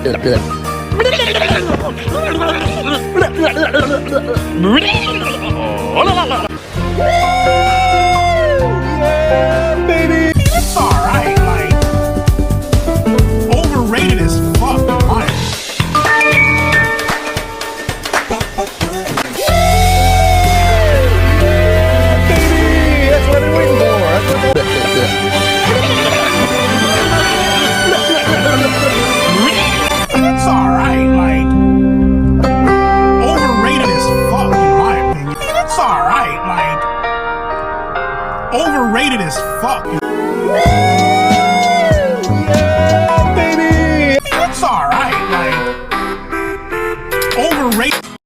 Yeah, baby. It's alright, like overrated as fuck. Baby, that's what I've been waiting for. It's alright, like overrated as fuck in my opinion. It's alright, like overrated as fuck.